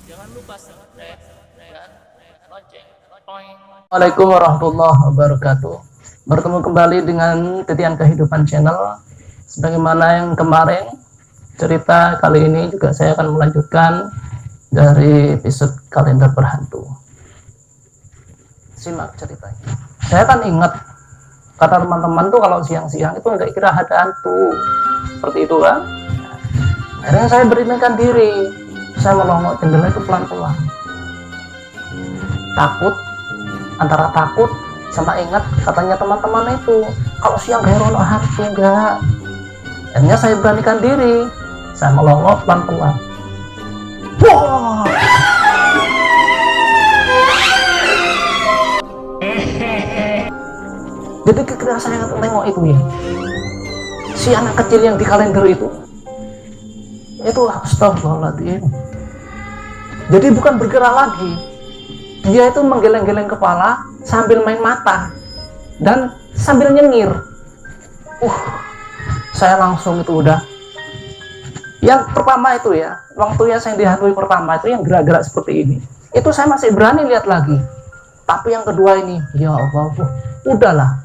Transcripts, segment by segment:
Jangan lupa subscribe dan lonceng. Assalamualaikum warahmatullahi wabarakatuh. Bertemu kembali dengan Titian Kehidupan Channel. Sebagaimana yang kemarin, cerita kali ini juga saya akan melanjutkan dari episode kalender berhantu. Simak ceritanya. Saya kan ingat kata teman-teman tuh kalau siang-siang itu nggak kira ada hantu seperti itu kan. Akhirnya saya beranikan diri, saya melongok jendela itu pelan-pelan. Takut, antara takut sama ingat katanya teman-teman itu kalau siang gak ono hantu enggak. Akhirnya saya beranikan diri, saya melongok pelan-pelan. Wah! Jadi ketika saya tengok itu ya, si anak kecil yang di kalender itu astagfirullahaladzim. Jadi bukan bergerak lagi, dia itu menggeleng-geleng kepala sambil main mata dan sambil nyengir. Saya langsung itu udah. Yang pertama itu ya, waktu yang saya dihantui pertama itu yang gerak-gerak seperti ini, itu saya masih berani lihat lagi. Tapi yang kedua ini, ya Allah, udahlah.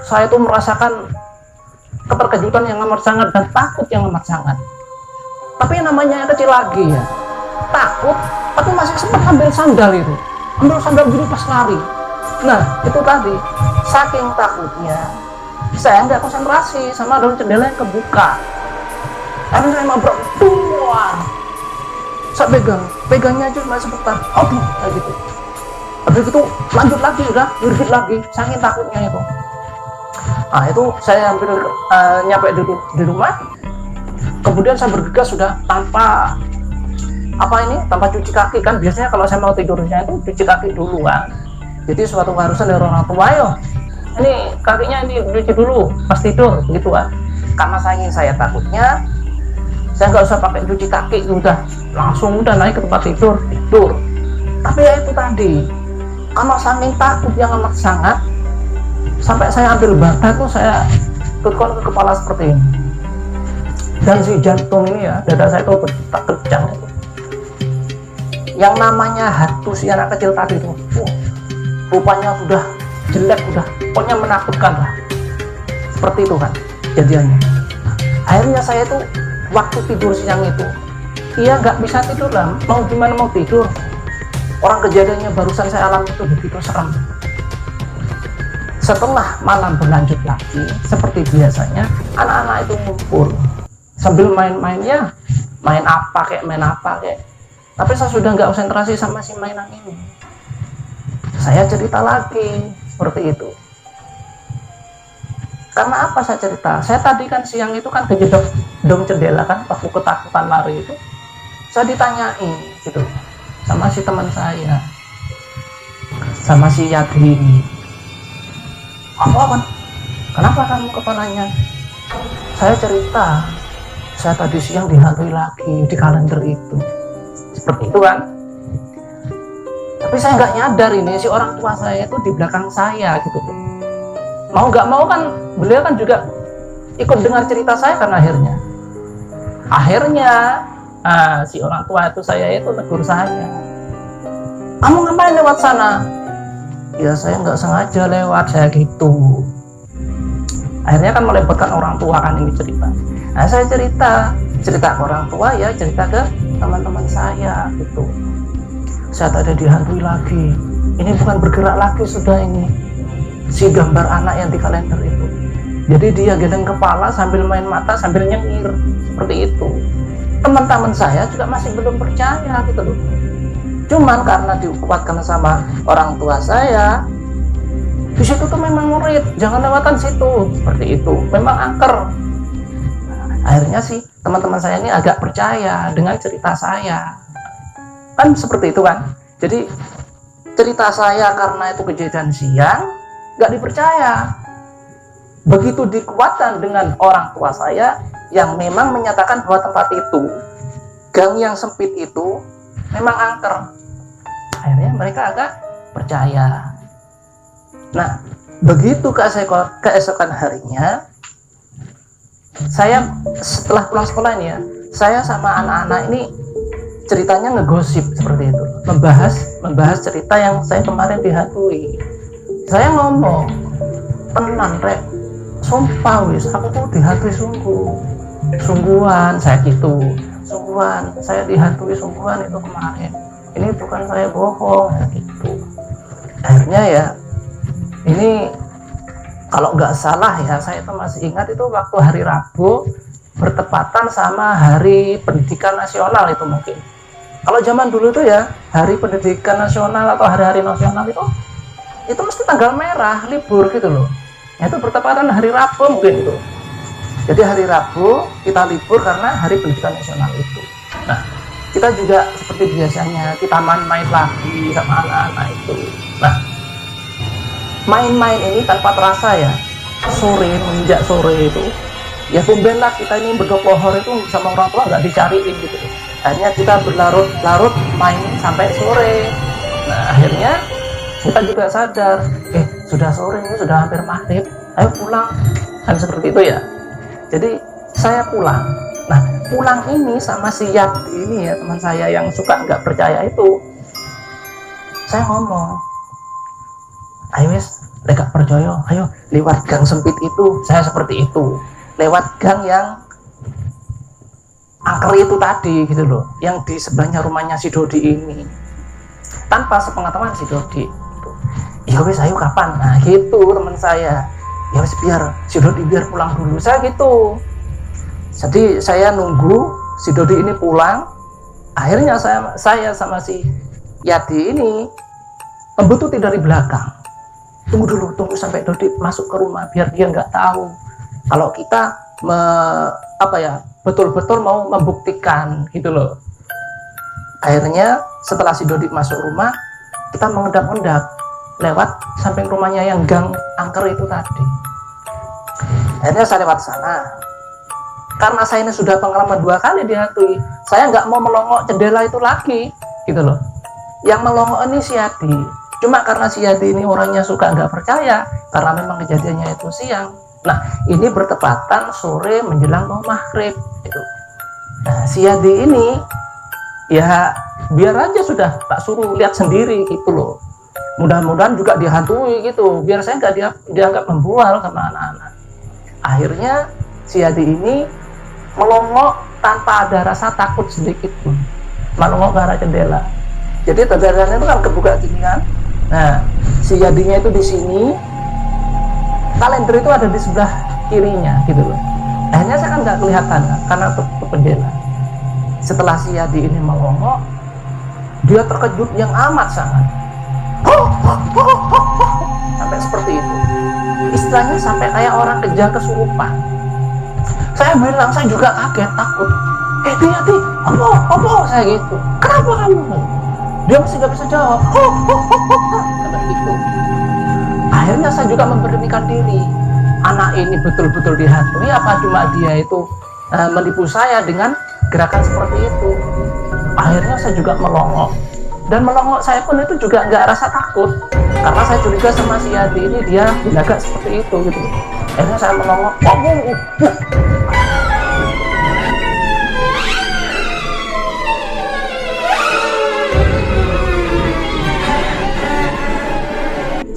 Saya tuh merasakan keterkejutan yang amat sangat dan takut yang amat sangat. Tapi yang namanya kecil lagi ya, takut, tapi masih sempat ambil sandal gini pas lari. Nah itu tadi, saking takutnya saya nggak konsentrasi sama daun jendela yang kebuka. Karena saya mabrak, saya pegangnya aja cuma sebentar, kayak gitu. Habis itu lanjut lagi, udah ngirgit lagi, saking takutnya itu. Nah itu saya hampir nyampe di rumah, kemudian saya bergegas sudah tanpa tanpa cuci kaki kan. Biasanya kalau saya mau tidurnya itu cuci kaki dulu kan. Jadi suatu keharusan dari orang tua, ayo ini kakinya ini cuci dulu pas tidur gitu kan. Karena saya takutnya, saya nggak usah pakai cuci kaki, udah langsung naik ke tempat tidur. Tapi ya itu tadi, karena saking takut yang amat sangat, sampai saya ambil bata tuh saya tukar ke kepala seperti ini. Dan si jantung ini ya, dada saya tuh berdetak kencang. Yang namanya hantu si anak kecil tadi itu, rupanya sudah jelek, udah pokoknya menakutkan lah. Seperti itu kan jadiannya. Akhirnya saya tuh waktu tidur siang itu, iya nggak bisa tidur lah. Mau gimana mau tidur? Orang kejadiannya barusan saya alami itu begitu serem. Setelah malam berlanjut lagi, seperti biasanya anak-anak itu ngumpul sambil main-mainnya, main apa kayak. Tapi saya sudah nggak konsentrasi sama si mainan ini. Saya cerita lagi seperti itu. Karena apa saya cerita? Saya tadi kan siang itu kan kejedok dom jendela kan, waktu ketakutan lari itu. Saya ditanyain gitu sama si teman saya, sama si Yadi ini. Apa? Kenapa kamu kepalanya? Saya cerita, saya tadi siang dihantui lagi di kalender itu. Seperti itu kan. Tapi saya nggak nyadar ini si orang tua saya itu di belakang saya gitu. Mau nggak mau kan beliau kan juga ikut dengar cerita saya kan akhirnya si orang tua itu saya itu negur saya, kamu ngapain lewat sana? Ya saya nggak sengaja lewat, saya gitu. Akhirnya kan melibatkan orang tua kan ini cerita. Nah saya cerita ke orang tua ya, cerita ke teman-teman saya gitu. Saya tadi dihantui lagi, ini bukan bergerak lagi sudah ini si gambar anak yang di kalender itu. Jadi dia geleng kepala sambil main mata sambil nyengir seperti itu. Teman-teman saya juga masih belum percaya gitu loh. Cuman karena dikuatkan sama orang tua saya, di situ tuh memang murid, jangan lewatan situ, seperti itu, memang angker. Akhirnya sih teman-teman saya ini agak percaya dengan cerita saya, kan seperti itu kan. Jadi cerita saya karena itu kejadian siang nggak dipercaya. Begitu dikuatkan dengan orang tua saya yang memang menyatakan bahwa tempat itu, gang yang sempit itu memang angker. Akhirnya mereka agak percaya. Nah begitu keesokan harinya, saya setelah pulang sekolah ini ya, saya sama anak-anak ini ceritanya ngegosip seperti itu, membahas cerita yang saya kemarin dihantui. Saya ngomong, tenan rek, sumpah wis aku tuh dihantui sungguhan saya gitu, sungguhan saya dihantui sungguhan itu kemarin, ini bukan saya bohong ya gitu. Akhirnya ya ini kalau nggak salah ya, saya itu masih ingat itu waktu hari Rabu bertepatan sama Hari Pendidikan Nasional itu mungkin. Kalau zaman dulu tuh ya, Hari Pendidikan Nasional atau hari-hari nasional itu mesti tanggal merah, libur gitu loh. Nah, itu bertepatan hari Rabu mungkin itu. Jadi hari Rabu kita libur karena Hari Pendidikan Nasional itu. Nah, kita juga seperti biasanya kita main-main lagi sama anak-anak itu. Nah, main-main ini tanpa terasa ya, sore menginjak sore itu ya tumben lah kita ini berdopohor itu sama orang tua nggak dicariin gitu. Akhirnya kita berlarut-larut main sampai sore. Nah, akhirnya kita juga sadar, sudah sore ini, sudah hampir maghrib, ayo pulang, kan seperti itu ya. Jadi saya pulang. Nah, pulang ini sama si Yati ini ya, teman saya yang suka nggak percaya itu, saya ngomong, ayo wis, gak percaya, ayo lewat gang sempit itu. Saya seperti itu, lewat gang yang angker itu tadi gitu loh, yang di sebelahnya rumahnya si Dodi ini, tanpa sepengetahuan si Dodi gitu. Ya wis ayo kapan, nah gitu teman saya, ya wis biar si Dodi biar pulang dulu, saya gitu. Jadi saya nunggu si Dodi ini pulang. Akhirnya saya sama si Yadi ini membututi dari belakang, tunggu sampai Dodi masuk ke rumah biar dia nggak tahu kalau kita betul-betul mau membuktikan gitu loh. Akhirnya setelah si Dodi masuk rumah, kita mengendap-endap lewat samping rumahnya yang gang angker itu tadi. Akhirnya saya lewat sana. Karena saya ini sudah pengalaman 2 kali dihantui, saya nggak mau melongok jendela itu lagi gitu loh. Yang melongok ini si Yadi. Cuma karena si Yadi ini orangnya suka nggak percaya, karena memang kejadiannya itu siang. Nah, ini bertepatan sore menjelang mau maghrib gitu. Nah, si Yadi ini ya biar aja sudah tak suruh lihat sendiri gitu loh. Mudah-mudahan juga dihantui gitu, biar saya nggak dianggap membual sama anak-anak. Akhirnya si Yadi ini melongok tanpa ada rasa takut sedikit pun, melongok ke arah jendela. Jadi jendelanya itu kan kebuka gini kan. Nah, si Yadinya itu di sini, kalender itu ada di sebelah kirinya gitu loh. Akhirnya saya kan nggak kelihatan kan, karena tutup jendela. Setelah si Yadi ini melongok, dia terkejut yang amat sangat. Sampai seperti itu. Istilahnya sampai kayak orang kejar kesurupan. Saya bilang, saya juga kaget, takut. Yadi, apa? Saya gitu. Kenapa kamu? Dia masih nggak bisa jawab. Sampai gitu. Akhirnya saya juga memberanikan diri. Anak ini betul-betul dihantui apa cuma dia itu menipu saya dengan gerakan seperti itu. Akhirnya saya juga melongok. Dan melongok saya pun itu juga nggak rasa takut. Karena saya curiga sama si Yadi ini dia agak seperti itu gitu. Akhirnya saya melongok.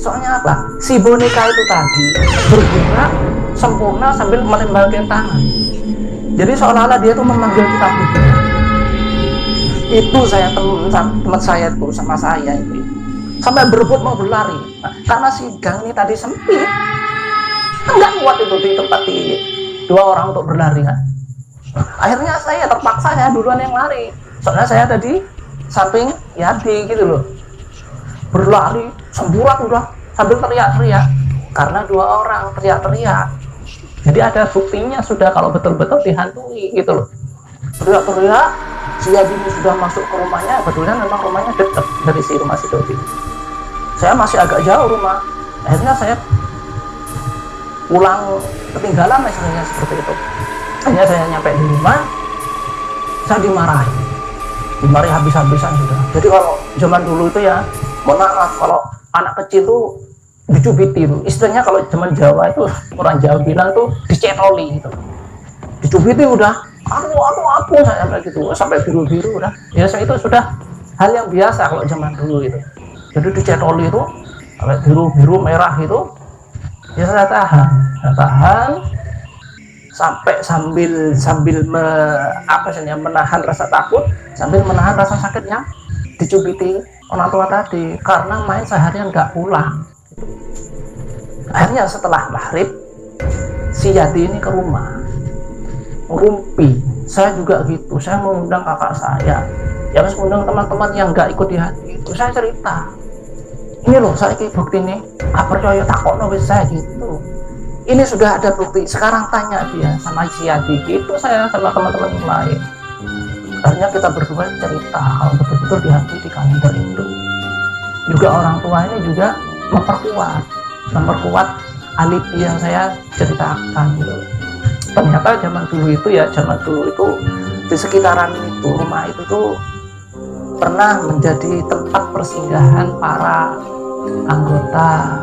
Soalnya apa? Si boneka itu tadi bergerak sempurna sambil melambaikan tangan. Jadi seolah-olah dia tuh memanggil kita berdua. Itu saya teman saya tuh sama saya itu sampai berebut mau berlari. Nah, karena si gang ini tadi sempit, nggak kuat itu di tempat 2 orang untuk berlari kan. Akhirnya saya terpaksa ya duluan yang lari. Soalnya saya tadi samping Yadi gitu loh. Berlari semburat udah sambil teriak-teriak karena 2 orang teriak-teriak. Jadi ada buktinya sudah kalau betul-betul dihantui gitu loh. Teriak-teriak, si Yadi ini sudah masuk ke rumahnya. Kebetulan memang rumahnya dekat dari si rumah si Dodi. Saya masih agak jauh rumah. Akhirnya saya pulang ketinggalan misalnya seperti itu. Akhirnya saya nyampe di rumah, saya dimarahi habis-habisan sudah. Jadi kalau zaman dulu itu ya, mohon maaf kalau anak kecil tuh dicubiti tuh. Istilahnya kalau zaman Jawa itu orang Jawa bilang tuh dicetoli gitu. Dicubiti udah aku saya sampai gitu, sampai biru-biru udah. Biasa itu sudah hal yang biasa kalau zaman dulu itu. Jadi dicetoli itu sampai biru-biru merah itu, ya saya tahan sampai sambil menahan rasa takut, sambil menahan rasa sakitnya dicubiti orang tua tadi, karena main seharian nggak pulang. Akhirnya setelah maghrib si Yati ini ke rumah ngerumpi. Saya juga gitu, saya mengundang kakak saya, ya harus mengundang teman-teman yang nggak ikut di hati itu. Saya cerita, ini loh saya bukti nih, percaya takut wis saya gitu, ini sudah ada bukti, sekarang tanya dia sama si Yati gitu. Saya sama teman-teman yang lain, akhirnya kita berdua cerita kalau betul-betul di hati di kalender itu. Juga orang tua ini juga memperkuat alibi yang saya ceritakan gitu. Ternyata zaman dulu itu di sekitaran itu, rumah itu tuh pernah menjadi tempat persinggahan para anggota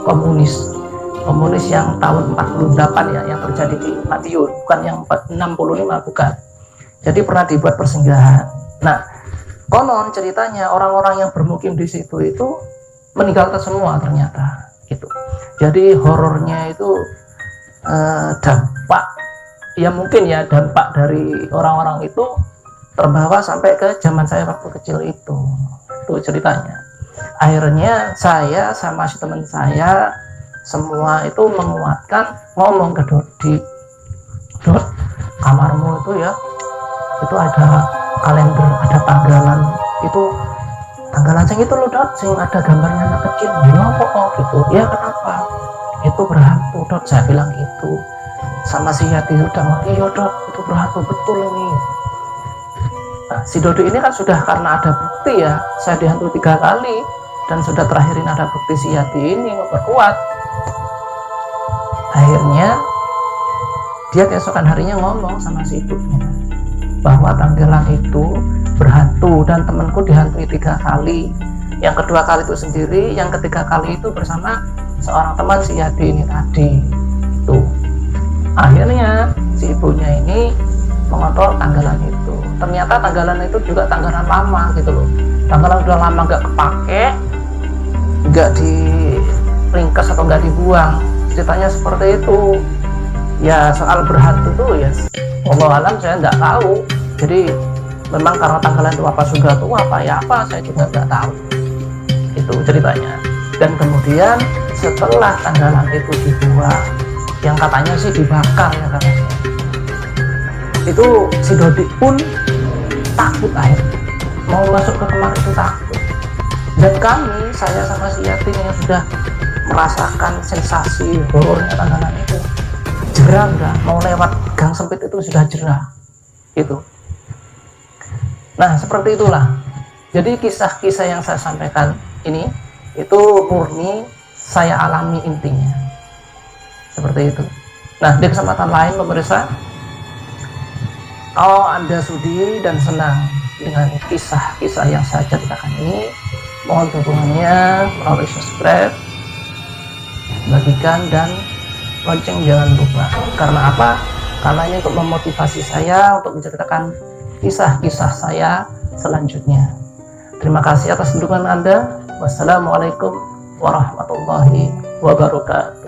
komunis yang tahun 48 ya, yang terjadi di Madiun, bukan yang 65, bukan. Jadi pernah dibuat persinggahan. Nah, konon ceritanya orang-orang yang bermukim di situ itu meninggal semua ternyata gitu. Jadi horornya itu dampak dari orang-orang itu terbawa sampai ke zaman saya waktu kecil itu ceritanya. Akhirnya saya sama si teman saya semua itu menguatkan, ngomong ke Dodi, Dod, kamarmu itu ya, itu ada kalender, ada tanggalan sing itu loh Dot, sing ada gambarnya anak kecil. Oh gitu ya, kenapa? Itu berhantu Dot, saya bilang gitu sama si Yati. Udah, iya Dot, itu berhantu betul ini. Nah, si Dodi ini kan sudah, karena ada bukti ya, saya dihantu 3 kali dan sudah terakhirin ada bukti, si Yati ini memperkuat. Akhirnya dia keesokan harinya ngomong sama si ibunya bahwa tanggalan itu berhantu dan temanku dihantui 3 kali. Yang kedua kali itu sendiri, yang ketiga kali itu bersama seorang teman si Yadi ini tadi. Tuh. Akhirnya si ibunya ini mengontrol tanggalan itu. Ternyata tanggalan itu juga tanggalan lama gitu loh. Tanggalan udah lama nggak kepake, nggak diringkas atau nggak dibuang. Ceritanya seperti itu. Ya soal berhantu tuh ya, wallahu alam saya nggak tahu. Jadi memang karena tanggalan itu apa sudah tua apa ya apa, saya juga nggak tahu. Itu ceritanya. Dan kemudian setelah tanggalan itu dibuang, yang katanya sih dibakar ya katanya, itu si Dodi pun takut, akhirnya mau masuk ke kamar itu takut. Dan kami, saya sama si Yatin yang sudah merasakan sensasi horornya tanggalan itu, jerah udah mau lewat gang sempit itu sudah jerah gitu. Nah seperti itulah. Jadi kisah-kisah yang saya sampaikan ini itu murni saya alami intinya seperti itu. Nah di kesempatan lain pemirsa, kalau Anda sudi dan senang dengan kisah-kisah yang saya ceritakan ini, mohon dukungannya melalui subscribe, bagikan, dan lonceng jangan lupa. Karena apa? Karena ini untuk memotivasi saya untuk menceritakan kisah-kisah saya selanjutnya. Terima kasih atas dukungan Anda. Wassalamualaikum warahmatullahi wabarakatuh.